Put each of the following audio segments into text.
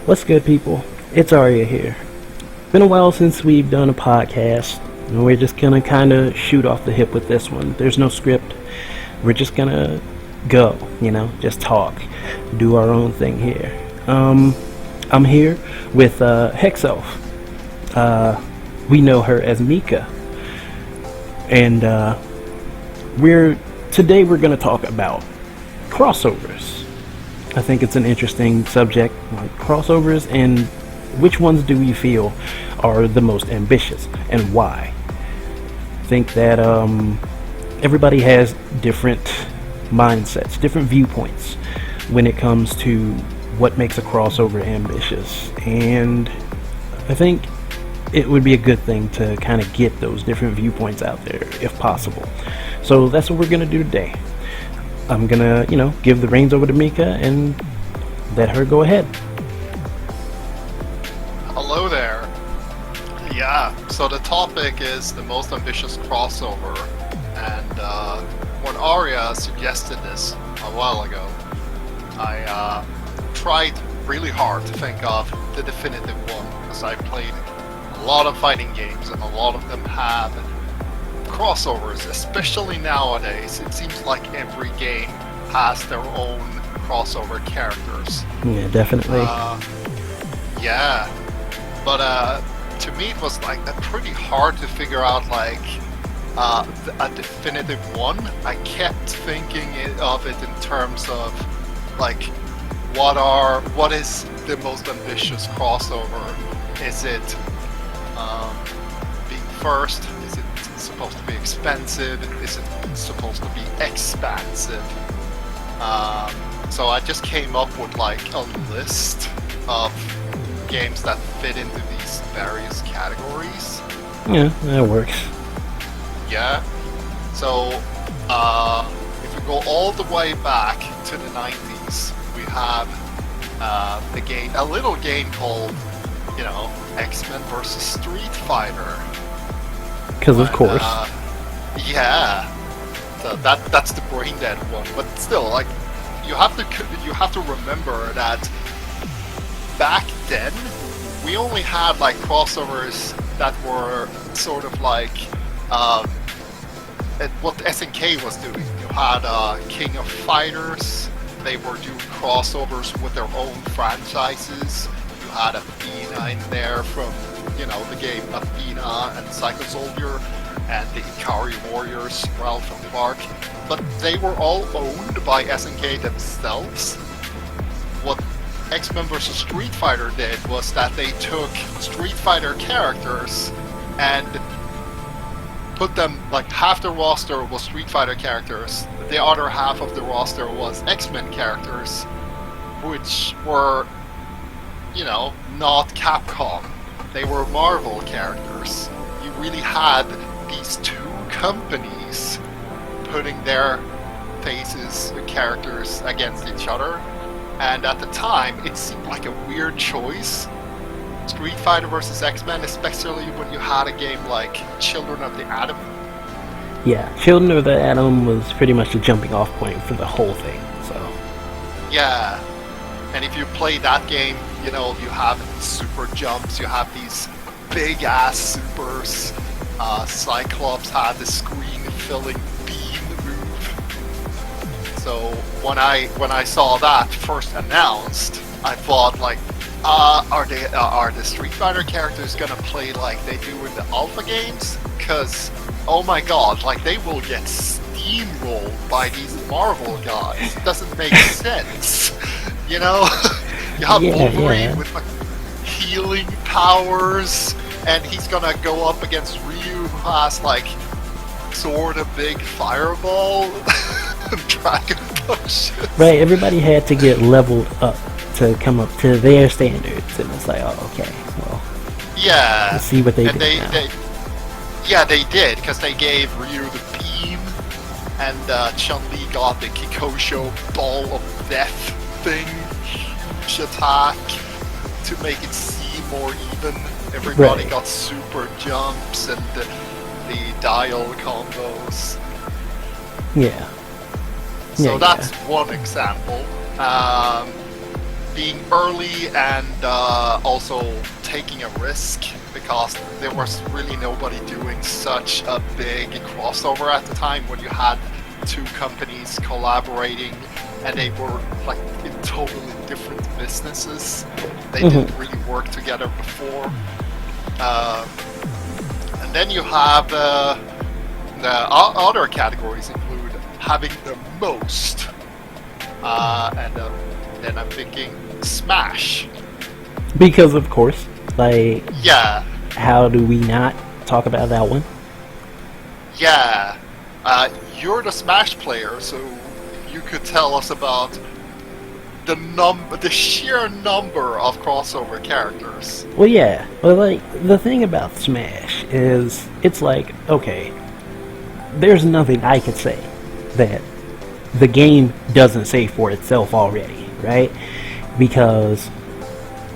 What's good, people? It's Arya here. Been a while since we've done a podcast, and we're just gonna kind of shoot off the hip with this one. There's no script. We're just gonna go, just talk, do our own thing here. I'm here with Hexelf. We know her as Mika, and we're gonna talk about crossovers. I think it's an interesting subject, like crossovers, and which ones do we feel are the most ambitious and why? I think that everybody has different mindsets, different viewpoints when it comes to what makes a crossover ambitious, and I think it would be a good thing to kind of get those different viewpoints out there if possible. So that's what we're going to do today. I'm gonna, give the reins over to Mika and let her go ahead. Hello there. Yeah, so the topic is the most ambitious crossover, and when Arya suggested this a while ago, I tried really hard to think of the definitive one, because I played a lot of fighting games, and a lot of them have crossovers, especially nowadays. It seems like every game has their own crossover characters. Yeah, definitely. Yeah, but to me it was like pretty hard to figure out a definitive one. I kept thinking of it in terms of what is the most ambitious crossover? Is it being first? Is it supposed to be expensive? Is it supposed to be expansive? So I just came up with a list of games that fit into these various categories. Yeah, that works. Yeah. So if we go all the way back to the 90s, we have a little game called, X-Men versus Street Fighter. Because of course. Yeah. So that's the brain dead one, but still, you have to remember that back then we only had crossovers that were sort of what SNK was doing. You had King of Fighters. They were doing crossovers with their own franchises. You had Athena in there from the game Athena and Psycho Soldier, and the Ikari Warriors, Ralph and Clark, but they were all owned by SNK themselves. What X-Men vs. Street Fighter did was that they took Street Fighter characters and put them, half the roster was Street Fighter characters, the other half of the roster was X-Men characters, which were, not Capcom. They were Marvel characters. You really had these two companies putting their characters against each other, and at the time it seemed like a weird choice. Street Fighter versus X-Men, especially when you had a game like Children of the Atom. Yeah, Children of the Atom was pretty much the jumping off point for the whole thing, so... Yeah, and if you play that game, you have super jumps, you have these big-ass supers. Cyclops had the screen-filling beam move. So when I saw that first announced, I thought are the Street Fighter characters gonna play like they do in the alpha games? Cause oh my god, they will get steamrolled by these Marvel guys. It doesn't make sense. You have Wolverine with healing powers, and he's gonna go up against Ryu, who has sort of big fireball dragon punches. Right, everybody had to get leveled up to come up to their standards, and it's okay, well, yeah, let's see what they do now. They did, because they gave Ryu the beam, and Chun-Li got the Kikosho ball of death thing, huge attack to make it seem more even. Everybody got super jumps and the dial combos. Yeah. So that's one example. being early and also taking a risk because there was really nobody doing such a big crossover at the time when you had two companies collaborating and they were like in totally different businesses. They didn't really work together before. And then you have the other categories include having the most. And then I'm thinking Smash. Because of course, like, Yeah, how do we not talk about that one? yeah. You're the Smash player, so if you could tell us about the sheer number of crossover characters. Well, yeah. Well, like, the thing about Smash is, it's like, okay, there's nothing I could say that the game doesn't say for itself already, right? Because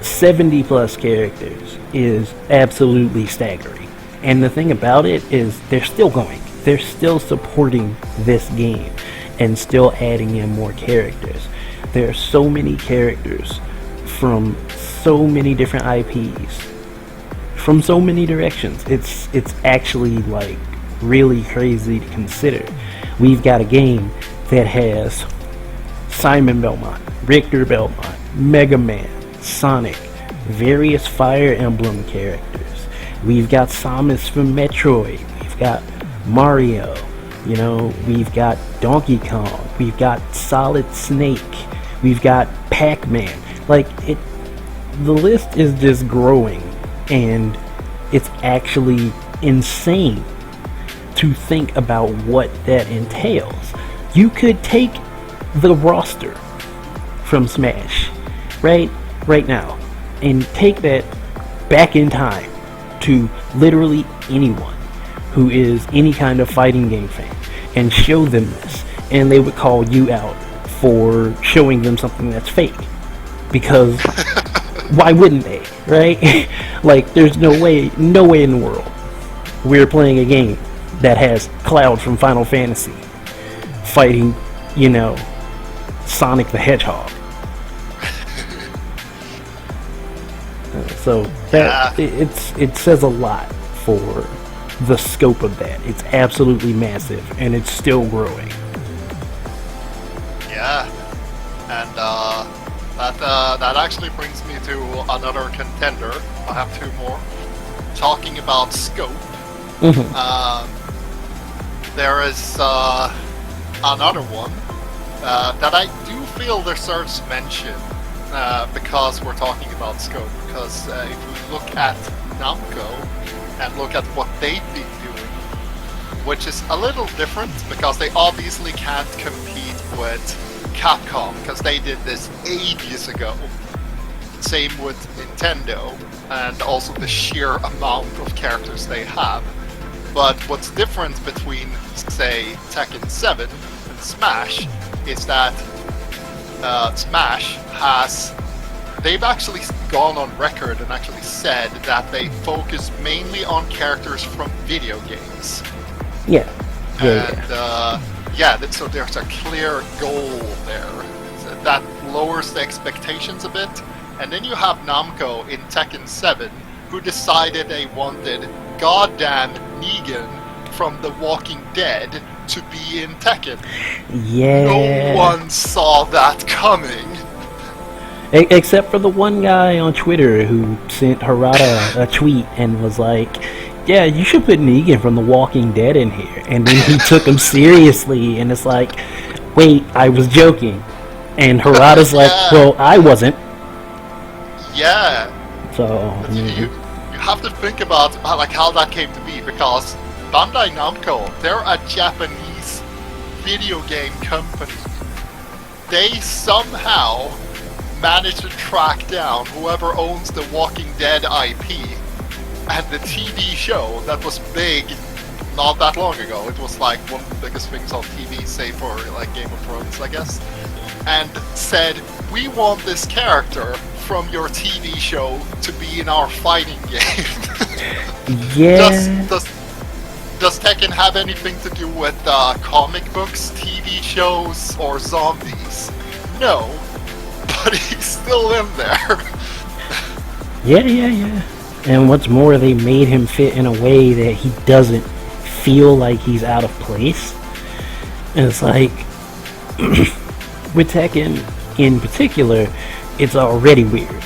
70 plus characters is absolutely staggering. And the thing about it is they're still going. They're still supporting this game and still adding in more characters. There are so many characters from so many different IPs, from so many directions. It's actually like really crazy to consider. We've got a game that has Simon Belmont, Richter Belmont, Mega Man, Sonic, various Fire Emblem characters. We've got Samus from Metroid. We've got Mario. You know, we've got Donkey Kong. We've got Solid Snake. We've got Pac-Man. Like, the list is just growing, and it's actually insane to think about what that entails. You could take the roster from Smash right now and take that back in time to literally anyone who is any kind of fighting game fan and show them this, and they would call you out for showing them something that's fake, because why wouldn't they, right? Like, there's no way in the world we're playing a game that has Cloud from Final Fantasy fighting, you know, Sonic the Hedgehog. So that it says a lot for the scope of that. It's absolutely massive, and it's still growing. Yeah, and that actually brings me to another contender. I have two more. Talking about scope, there is another one that I do feel deserves mention because we're talking about scope. Because if we look at Namco and look at what they've been doing, which is a little different because they obviously can't compete with Capcom because they did this ages ago. Same with Nintendo, and also the sheer amount of characters they have. But what's different between, say, Tekken 7 and Smash is that Smash has... They've actually gone on record and actually said that they focus mainly on characters from video games. Yeah. So there's a clear goal there. So that lowers the expectations a bit. And then you have Namco in Tekken 7, who decided they wanted goddamn Negan from The Walking Dead to be in Tekken. Yeah. No one saw that coming. Except for the one guy on Twitter who sent Harada a tweet and was like, yeah, you should put Negan from The Walking Dead in here. And then he took him seriously, and it's like, wait, I was joking. And Harada's like, well, I wasn't. Yeah. So you have to think about how that came to be, because Bandai Namco, they're a Japanese video game company. They somehow managed to track down whoever owns the Walking Dead IP and the TV show that was big not that long ago. It was like one of the biggest things on TV, save for like Game of Thrones, I guess. And said, we want this character from your TV show to be in our fighting game. yeah. Does Tekken have anything to do with comic books, TV shows, or zombies? No. but he's still in there. Yeah. And what's more, they made him fit in a way that he doesn't feel like he's out of place. And it's like, with Tekken in particular, it's already weird.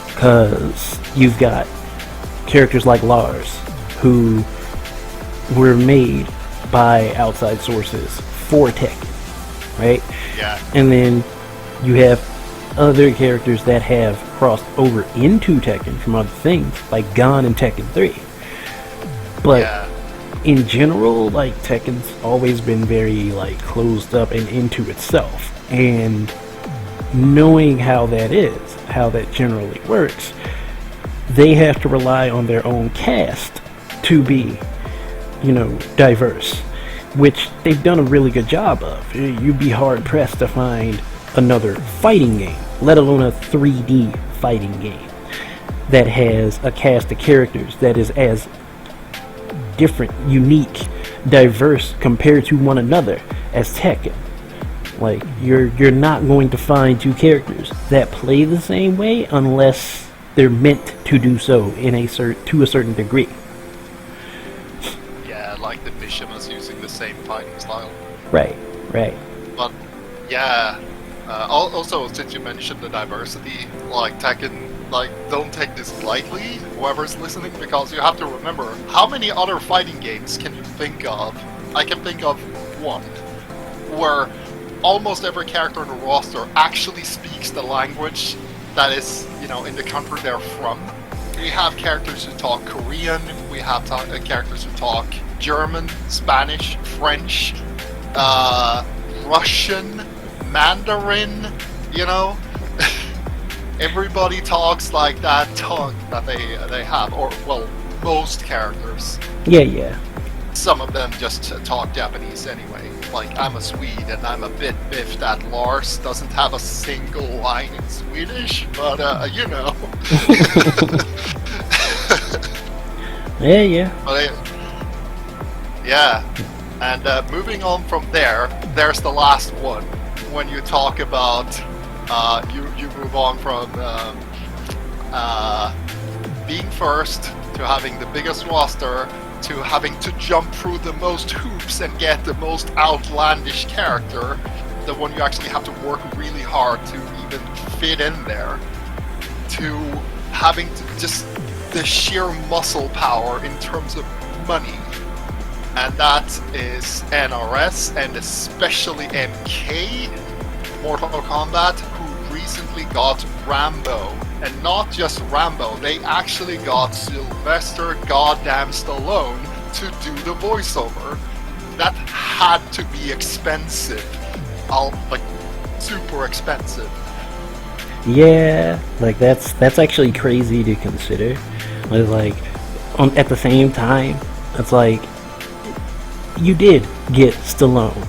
Because you've got characters like Lars, who were made by outside sources for Tekken, right? Yeah. And then you have other characters that have crossed over into Tekken from other things, like Gon in Tekken 3. But in general, like, Tekken's always been very, like, closed up and into itself. And knowing how that is, how that generally works, they have to rely on their own cast to be, diverse, which they've done a really good job of. You'd be hard pressed to find another fighting game, let alone a 3D fighting game, that has a cast of characters that is as different, unique, diverse compared to one another as Tekken. Like, you're not going to find two characters that play the same way unless they're meant to do so to a certain degree. Yeah, like the Mishimas using the same fighting style. Right. But yeah, also since you mentioned the diversity, like Tekken, like, don't take this lightly, whoever's listening, because you have to remember, how many other fighting games can you think of? I can think of one, where almost every character in the roster actually speaks the language that is, in the country they're from. We have characters who talk Korean, we have characters who talk German, Spanish, French, Russian, Mandarin, Everybody talks like that tongue that they have, or, well, most characters. Yeah. Some of them just talk Japanese anyway. Like, I'm a Swede and I'm a bit biffed that Lars doesn't have a single line in Swedish, but, Yeah. But, yeah. And moving on from there, there's the last one. When you talk about, you move on from being first to having the biggest roster to having to jump through the most hoops and get the most outlandish character, the one you actually have to work really hard to even fit in there, to having to just the sheer muscle power in terms of money. And that is NRS and especially MK, Mortal Kombat, who recently got Rambo. And not just Rambo, they actually got Sylvester goddamn Stallone to do the voiceover. That had to be expensive. Super expensive. Yeah, like that's actually crazy to consider. But at the same time, it's like, you did get Stallone,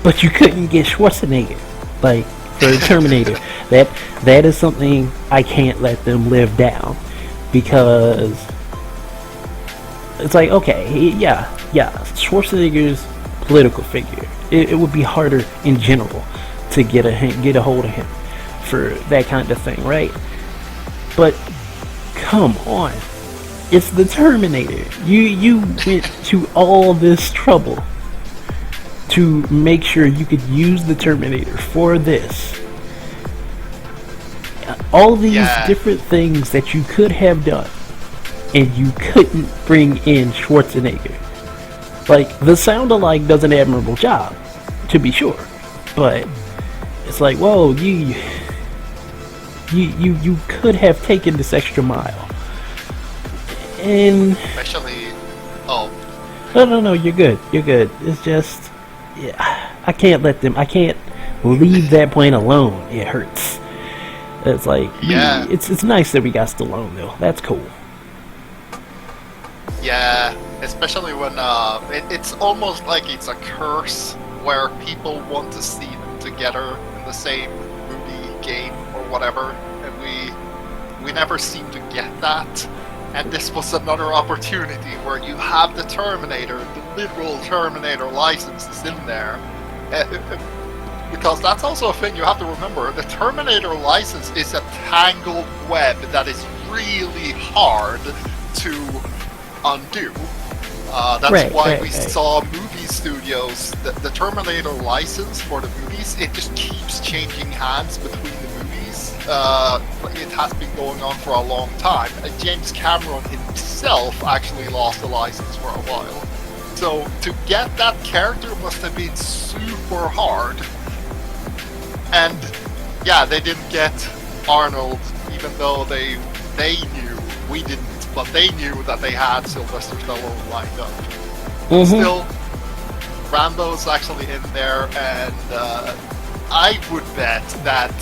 but you couldn't get Schwarzenegger. Like, for Terminator, that is something I can't let them live down, because it's like, okay, yeah, Schwarzenegger's political figure. It would be harder in general to get a hold of him for that kind of thing, right? But come on, it's the Terminator. You went to all this trouble to make sure you could use the Terminator for this. All these different things that you could have done, and you couldn't bring in Schwarzenegger. Like, the sound-alike does an admirable job, to be sure, but it's like, whoa, you could have taken this extra mile. And Especially, no, you're good. It's just, I can't leave that point alone. It hurts. It's like, it's nice that we got Stallone though. That's cool. Yeah, especially when it's almost like it's a curse where people want to see them together in the same movie, game, or whatever, and we never seem to get that. And this was another opportunity where you have the Terminator, the literal Terminator licenses in there, because that's also a thing you have to remember. The Terminator license is a tangled web that is really hard to undo. That's why we saw movie studios, the Terminator license for the movies, it just keeps changing hands between the movies. It has been going on for a long time. James Cameron himself actually lost the license for a while. So to get that character must have been super hard. And yeah, they didn't get Arnold, even though they knew, we didn't, but they knew that they had Sylvester Stallone lined up. Still, Rambo's actually in there, and I would bet that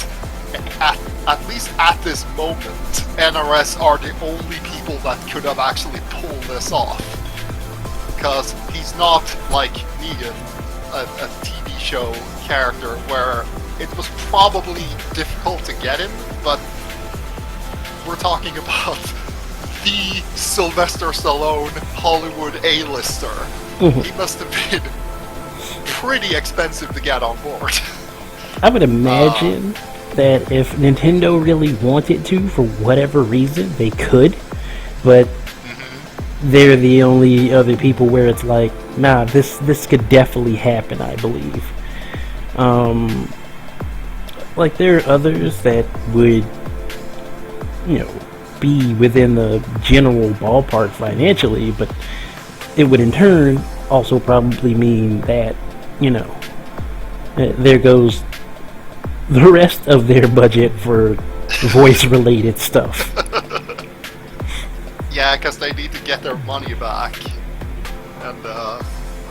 at least at this moment, NRS are the only people that could have actually pulled this off. Because he's not like Negan, a TV show character where it was probably difficult to get him, but we're talking about the Sylvester Stallone Hollywood A-lister. He must have been pretty expensive to get on board. I would imagine that if Nintendo really wanted to, for whatever reason, they could, but they're the only other people where it's like, nah, this could definitely happen, I believe. Like, there are others that would, be within the general ballpark financially, but it would in turn also probably mean that, there goes the rest of their budget for voice-related stuff. Yeah, because they need to get their money back. And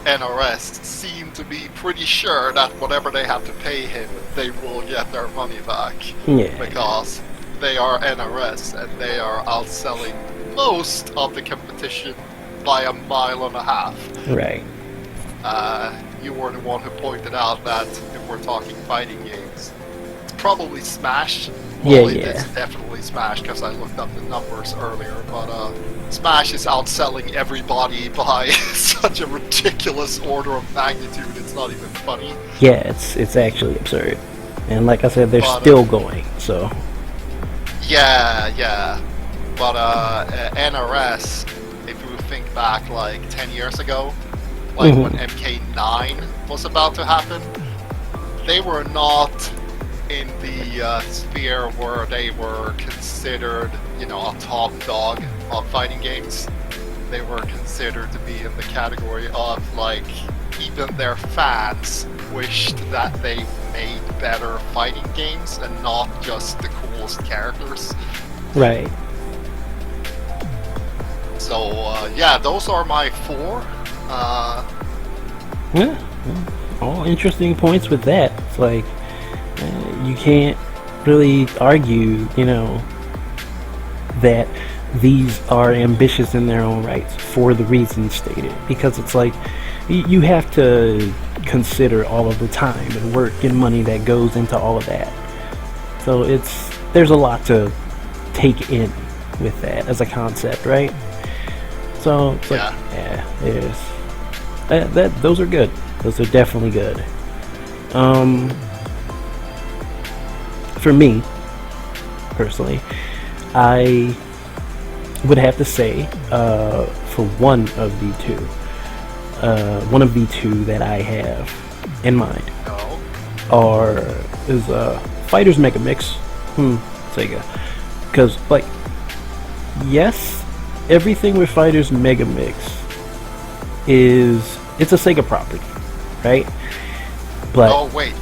NRS seem to be pretty sure that whatever they have to pay him, they will get their money back. Yeah. Because they are NRS, and they are outselling most of the competition by 1.5 miles. Right. You were the one who pointed out that if we're talking fighting games, it's probably Smash. Well, it's definitely Smash, because I looked up the numbers earlier, but Smash is outselling everybody by such a ridiculous order of magnitude, it's not even funny. Yeah, it's actually absurd. And like I said, they're still going, so... Yeah. But NRS, if you think back like 10 years ago, like when MK9 was about to happen, they were not in the sphere where they were considered, a top dog of fighting games. They were considered to be in the category of, like, even their fans wished that they made better fighting games and not just the coolest characters. Right. So, yeah, those are my 4. All interesting points with that. It's like, you can't really argue, that these are ambitious in their own rights for the reasons stated. Because it's like, you have to consider all of the time and work and money that goes into all of that. So there's a lot to take in with that as a concept, right? So it's like, it is. Those are good. Those are definitely good. For me, personally, I would have to say, for one of the two that I have in mind is Fighters Mega Mix. Sega. Because, like, yes, everything with Fighters Mega Mix it's a Sega property, right? But wait.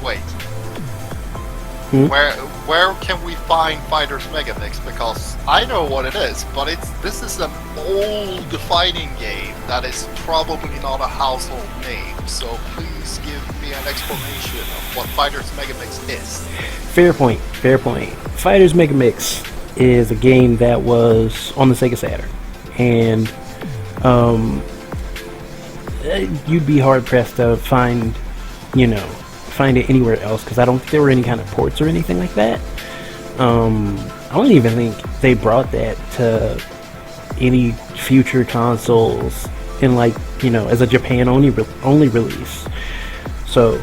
Where can we find Fighters Mega Mix? Because I know what it is, but this is an old fighting game that is probably not a household name. So please give me an explanation of what Fighters Mega Mix is. Fair point. Fighters Mega Mix is a game that was on the Sega Saturn, and you'd be hard pressed to find it anywhere else, because I don't think there were any kind of ports or anything like that. I don't even think they brought that to any future consoles in, like, as a Japan only release. So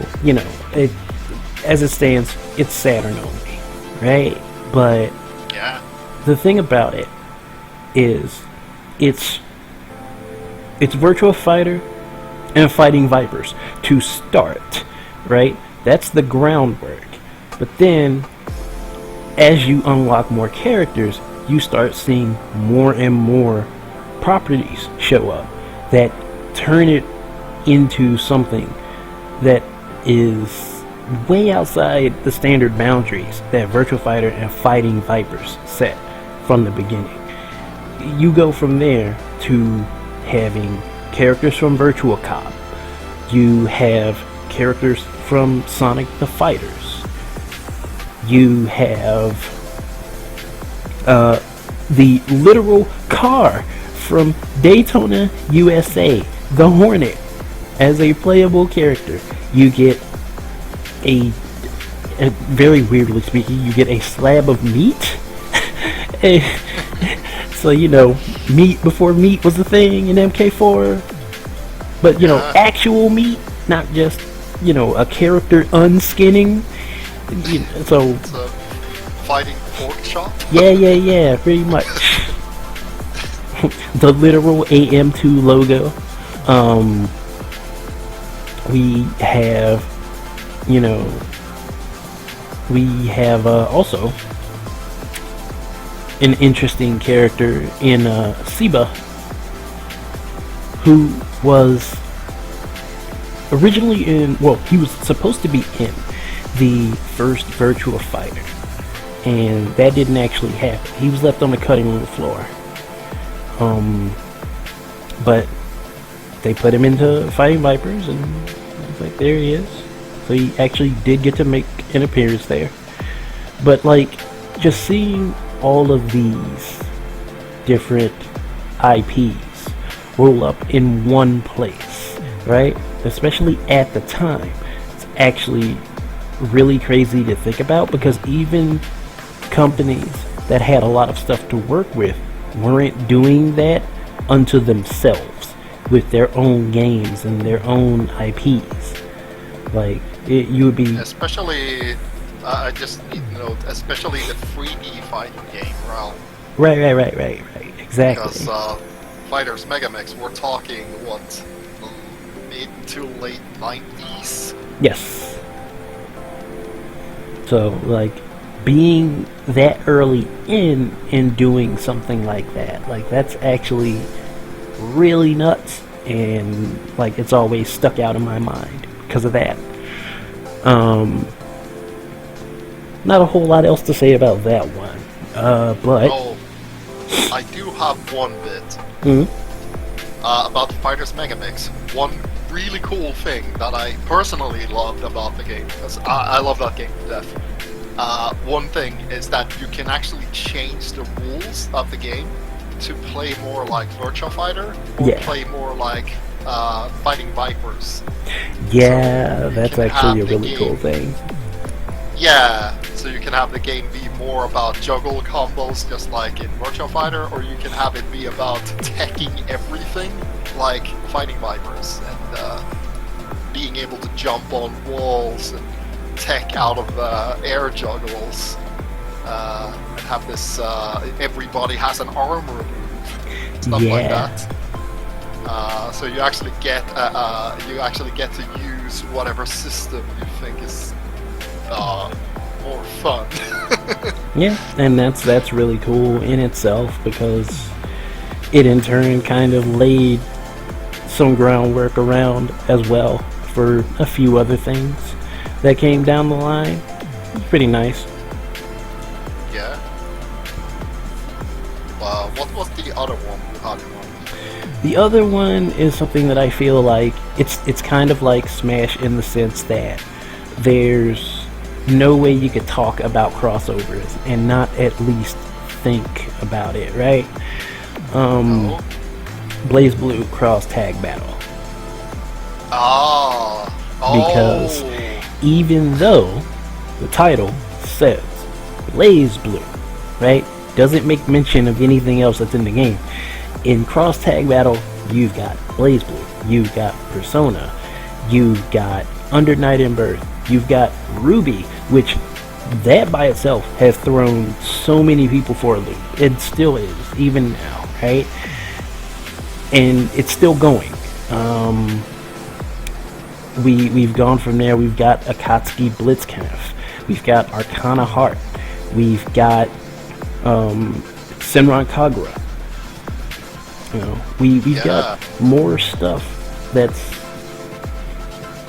as it stands, it's Saturn only, right? But Yeah. the thing about it is, it's Virtua Fighter and Fighting Vipers to start, right? That's the groundwork. But then, as you unlock more characters, you start seeing more and more properties show up that turn it into something that is way outside the standard boundaries that Virtua Fighter and Fighting Vipers set from the beginning. You go from there to having characters from Virtua Cop. You have characters from Sonic the Fighters. You have the literal car from Daytona, USA, the Hornet, as a playable character. You get a very weirdly speaking, you get a slab of meat. So, you know, meat before meat was a thing in MK4. But, you know, actual meat, not just, you know, a character unskinning. So, It's a fighting pork chop. yeah, pretty much. The literal AM2 logo. We have, you know, also an interesting character in Siba, who was originally he was supposed to be in the first Virtua Fighter, and that didn't actually happen. He was left on the cutting room floor. But they put him into Fighting Vipers, and it's like, there he is. So he actually did get to make an appearance there. But like, just seeing all of these different IPs roll up in one place, right? Especially at the time, it's actually really crazy to think about, because even companies that had a lot of stuff to work with weren't doing that unto themselves with their own games and their own IPs. Like, you would be... Especially, I just need to note, especially the 3D fighting game realm. Right, exactly. Because Fighters Megamix, we're talking, what, mid to late 90s? Yes. So, like, being that early in and doing something like that, like, that's actually really nuts, and like, it's always stuck out in my mind because of that. Not a whole lot else to say about that one, but Oh, I do have one bit about Fighters Megamix. One really cool thing that I personally loved about the game, because I love that game to death. One thing is that you can actually change the rules of the game to play more like Virtua Fighter, or play more like Fighting Vipers. yeah, So that's actually a really cool thing. Yeah, so you can have the game be more about juggle combos, just like in Virtua Fighter, or you can have it be about teching everything, like Fighting Vipers, and being able to jump on walls and tech out of air juggles, and have this, everybody has an armor move, stuff like that. So you actually get to use whatever system you think is more fun. Yeah, and that's really cool in itself, because it in turn kind of laid some groundwork around as well for a few other things that came down the line. Pretty nice. Yeah. What was the other one you had in mind? The other one is something that I feel like it's kind of like Smash, in the sense that there's no way you could talk about crossovers and not at least think about it, right? Blaze Blue Cross Tag Battle. Because even though the title says Blaze Blue, right, doesn't make mention of anything else that's in the game. In Cross Tag Battle, you've got Blaze Blue, you've got Persona, you've got Under Night and Birth, You've got Ruby, which that by itself has thrown so many people for a loop. It still is, even now, right? And it's still going. We've gone from there. We've got Akatsuki Blitzkampf. We've got Arcana Heart. We've got Senran Kagura. You know, we've got more stuff that's,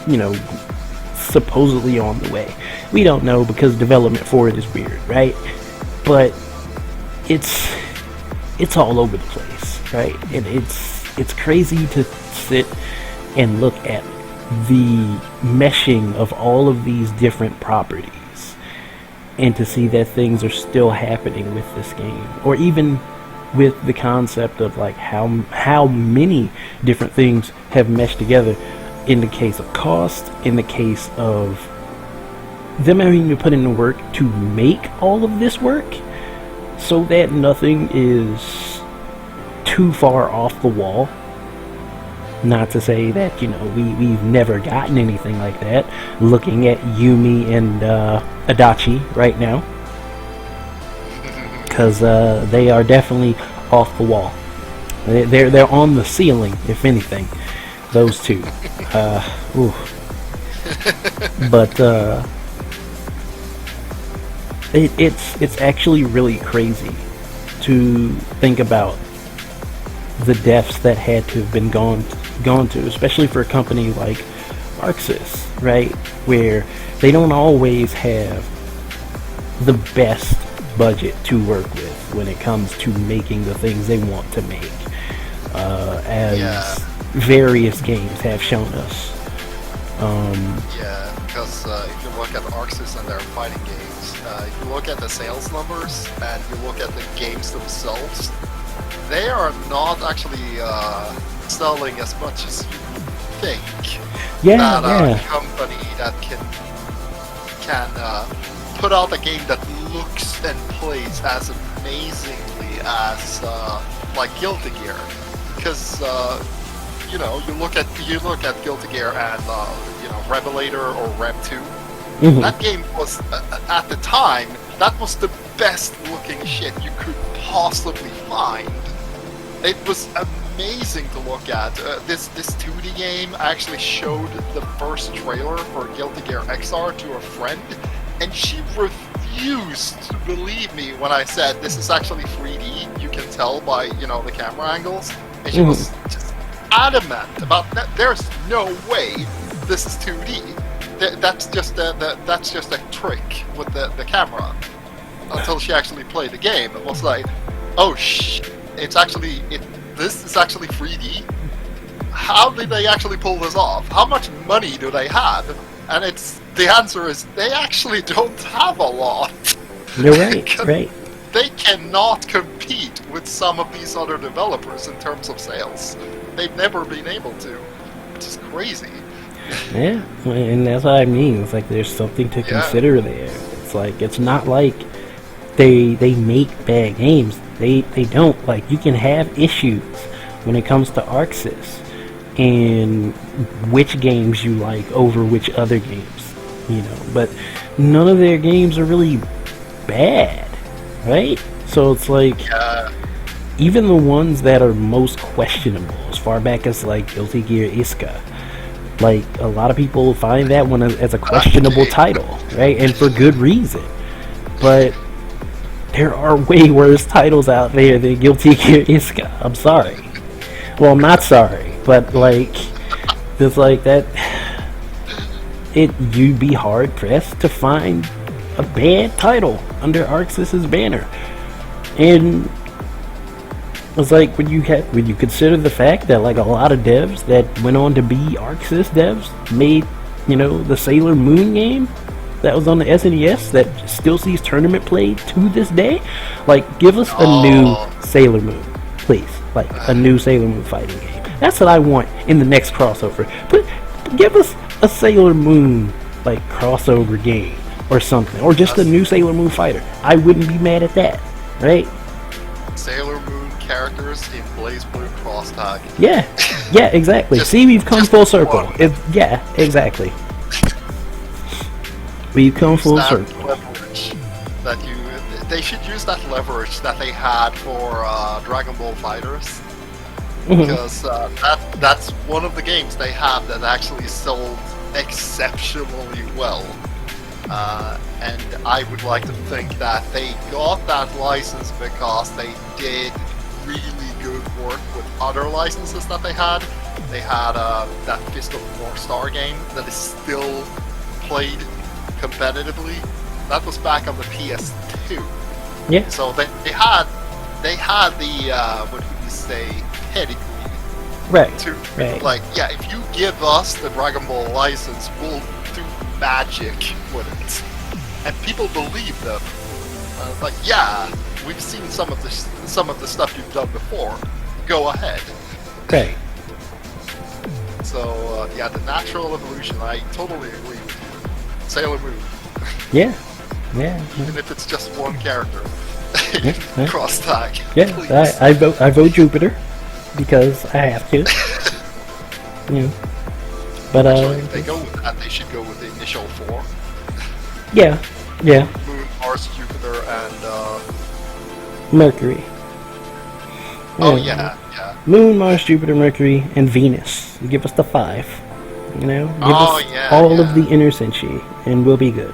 you know, supposedly on the way. We don't know because development for it is weird, right? But it's all over the place, right? And it's crazy to sit and look at the meshing of all of these different properties and to see that things are still happening with this game, or even with the concept of like how many different things have meshed together in the case of cost, in the case of them having to put in the work to make all of this work so that nothing is too far off the wall. Not to say that, you know, we've never gotten anything like that. Looking at Yumi and Adachi right now, because they are definitely off the wall. They're on the ceiling, if anything. Those two. But it's actually really crazy to think about the depths that had to have been gone to, especially for a company like Arxis, right? Where they don't always have the best budget to work with when it comes to making the things they want to make, as various games have shown us. Because if you look at Arxis and their fighting games, if you look at the sales numbers and you look at the games themselves, they are not actually selling as much as you think. A company that can put out a game that looks and plays as amazingly as like Guilty Gear, because you know, you look at Guilty Gear and you know, Revelator or Rev 2. Mm-hmm. That game was at the time, that was the best looking shit you could possibly find. It was amazing to look at. This 2D game, I actually showed the first trailer for Guilty Gear XR to a friend, and she refused to believe me when I said this is actually 3D. You can tell by, you know, the camera angles. And she was just adamant about that. There's no way this is 2D. That's just a trick with the camera. Until she actually played the game, it was like, oh shit. This is actually 3D. How did they actually pull this off? How much money do they have? And the answer is they actually don't have a lot. You're right, right. They cannot compete with some of these other developers in terms of sales. They've never been able to, which is crazy. Yeah, and that's what I mean. It's like there's something to consider there. It's like, it's not like they make bad games. They don't. Like, you can have issues when it comes to Arxis and which games you like over which other games, you know, but none of their games are really bad, right? So it's like, even the ones that are most questionable, as far back as like Guilty Gear Iska, like a lot of people find that one as a questionable title, right? And for good reason. But there are way worse titles out there than Guilty Gear Iska. I'm sorry. Well, I'm not sorry, but like, it's like that. You'd be hard pressed to find a bad title under Arxis's banner, and it's like when you consider the fact that like a lot of devs that went on to be Arxis devs made, you know, the Sailor Moon game that was on the SNES that still sees tournament play to this day. Like, give us a new Sailor Moon, please. Like, a new Sailor Moon fighting game. That's what I want in the next crossover. Give us a Sailor Moon, like, crossover game or something. Or just a new Sailor Moon fighter. I wouldn't be mad at that, right? Sailor Moon characters in Blaze Blue Cross Tag. Yeah, exactly. See, we've come full circle. Yeah, exactly. We've come use full that circle. leverage that you. They should use that leverage that they had for Dragon Ball Fighters, because that's one of the games they have that actually sold exceptionally well. And I would like to think that they got that license because they did really good work with other licenses that they had. They had that Fist of North Star game that is still played competitively. That was back on the PS2. Yeah. So they had the what would you say, pedigree. Right. To Right. like, yeah, if you give us the Dragon Ball license, we'll do magic with it, and people believe them. Like, yeah, we've seen some of the stuff you've done before. Go ahead. Right. So yeah, the natural evolution. I totally agree with you. Sailor Moon, Yeah. Yeah. even if it's just one character. Yeah. Cross tag. Yeah. Please. I vote Jupiter because I have to. You know. But Actually, if they go with that, they should go with the initial 4. yeah. Yeah. Moon, Mars, Jupiter, and Mercury. oh yeah. Moon, Mars, Jupiter, Mercury, and Venus. Give us the 5. You know? Give Oh, us yeah, all yeah. of the inner senshi, and we'll be good.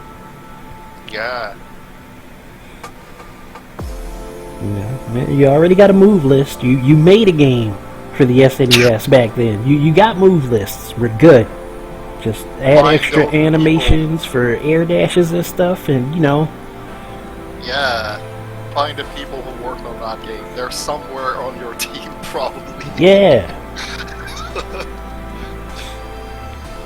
Yeah. You know? You already got a move list. You made a game for the SNES back then. You got move lists. We're good. Just add Find extra those animations for air dashes and stuff, and you know. Yeah. Find the people who worked on that game. They're somewhere on your team, probably. Yeah.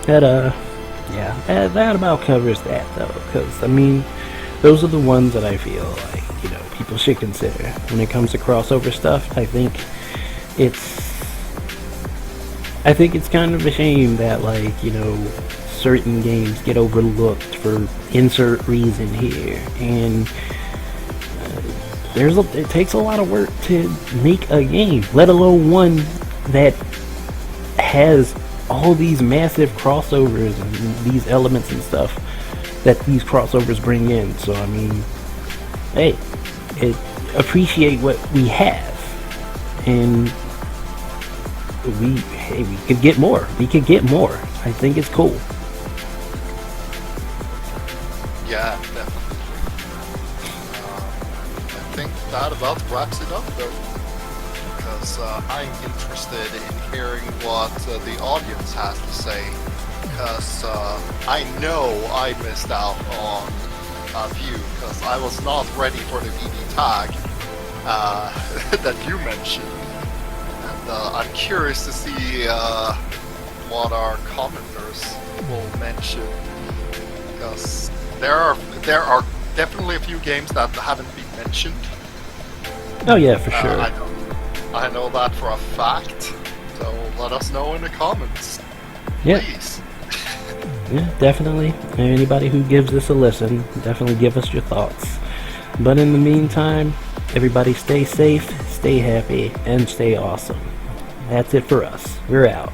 That about covers that though, because I mean, those are the ones that I feel like, you know, people should consider when it comes to crossover stuff. I think it's kind of a shame that, like, you know, certain games get overlooked for insert reason here, and it takes a lot of work to make a game, let alone one that has all these massive crossovers and these elements and stuff that these crossovers bring in. So I mean, hey, appreciate what we have, and we could get more. We could get more. I think it's cool. Yeah, definitely. I think that about wraps it up, though. Because I'm interested in hearing what the audience has to say. Because I know I missed out on a few, because I was not ready for the VB tag that you mentioned. And I'm curious to see what our commenters will mention. Because there are definitely a few games that haven't been mentioned. Oh yeah, for sure. I know that for a fact. So let us know in the comments, Yeah. please. Yeah, definitely. Anybody who gives this a listen, definitely give us your thoughts. But in the meantime, everybody stay safe, stay happy, and stay awesome. That's it for us. We're out.